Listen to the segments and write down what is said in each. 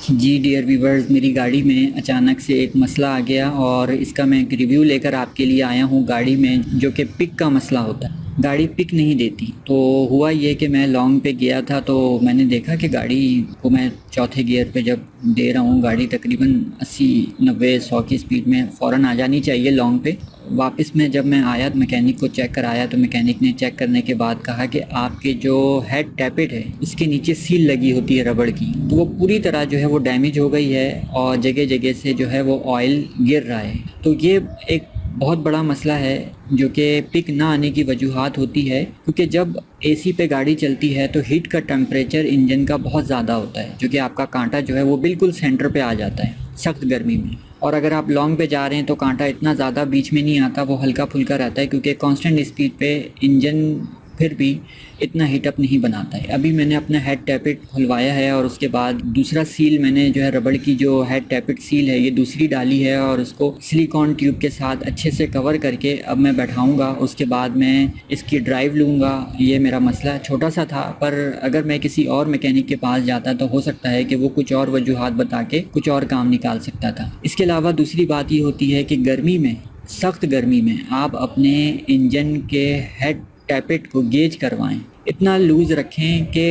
जी dear viewers, मेरी गाड़ी में अचानक से एक मसला आ गया और इसका मैं एक रिव्यू लेकर आपके लिए आया हूँ। गाड़ी में जो कि पिक का मसला होता है, गाड़ी पिक नहीं देती। तो हुआ ये कि मैं लॉन्ग पे गया था, तो मैंने देखा कि गाड़ी को मैं चौथे गियर पे जब दे रहा हूँ, गाड़ी तकरीबन 80 90 100 की स्पीड में फ़ौरन आ जानी चाहिए लॉन्ग पे। वापस में जब मैं आया मैकेनिक को चेक कराया, तो मैकेनिक ने चेक करने के बाद कहा कि आपके जो हेड टैपेट है इसके नीचे सील लगी होती है रबड़ की, तो वो पूरी तरह जो है वो डैमेज हो गई है और जगह जगह से जो है वो ऑयल गिर रहा है। तो ये एक बहुत बड़ा मसला है जो कि पिक ना आने की वजूहात होती है, क्योंकि जब एसी पे गाड़ी चलती है तो हीट का टेम्परेचर इंजन का बहुत ज़्यादा होता है, जो कि आपका कांटा जो है वो बिल्कुल सेंटर पे आ जाता है सख्त गर्मी में। और अगर आप लॉन्ग पे जा रहे हैं तो कांटा इतना ज़्यादा बीच में नहीं आता, वो हल्का फुल्का रहता है, क्योंकि कांस्टेंट स्पीड पे इंजन फिर भी इतना हीटअप नहीं बनाता है। अभी मैंने अपना हेड टैपेट खुलवाया है और उसके बाद दूसरा सील मैंने जो है रबड़ की जो हेड टैपेट सील है ये दूसरी डाली है और उसको सिलिकॉन ट्यूब के साथ अच्छे से कवर करके अब मैं बैठाऊंगा। उसके बाद मैं इसकी ड्राइव लूँगा। ये मेरा मसला छोटा सा था, पर अगर मैं किसी और मैकेनिक के पास जाता तो हो सकता है कि वो कुछ और वजूहात बता के कुछ और काम निकाल सकता था। इसके अलावा दूसरी बात ये होती है कि गर्मी में, सख्त गर्मी में आप अपने इंजन के हेड टैपेट को गेज करवाएं, इतना लूज़ रखें कि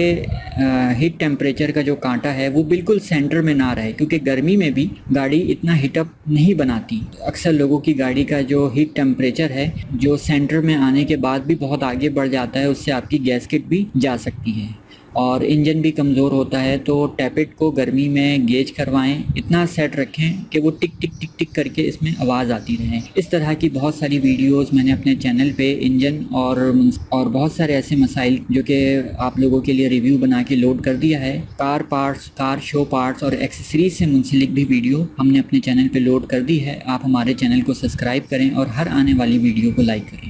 हीट टेम्परेचर का जो कांटा है वो बिल्कुल सेंटर में ना रहे, क्योंकि गर्मी में भी गाड़ी इतना हीटअप नहीं बनाती। अक्सर लोगों की गाड़ी का जो हीट टेम्परेचर है जो सेंटर में आने के बाद भी बहुत आगे बढ़ जाता है, उससे आपकी गैसकेट भी जा सकती है और इंजन भी कमज़ोर होता है। तो टैपेट को गर्मी में गेज करवाएं, इतना सेट रखें कि वो टिक टिक टिक टिक करके इसमें आवाज़ आती रहे। इस तरह की बहुत सारी वीडियोस मैंने अपने चैनल पे इंजन और बहुत सारे ऐसे मसाइल जो कि आप लोगों के लिए रिव्यू बना के लोड कर दिया है। Car parts, car show parts और एक्सेसरीज से मुंसलिक भी वीडियो हमने अपने चैनल पर लोड कर दी है। आप हमारे चैनल को सब्सक्राइब करें और हर आने वाली वीडियो को लाइक करें।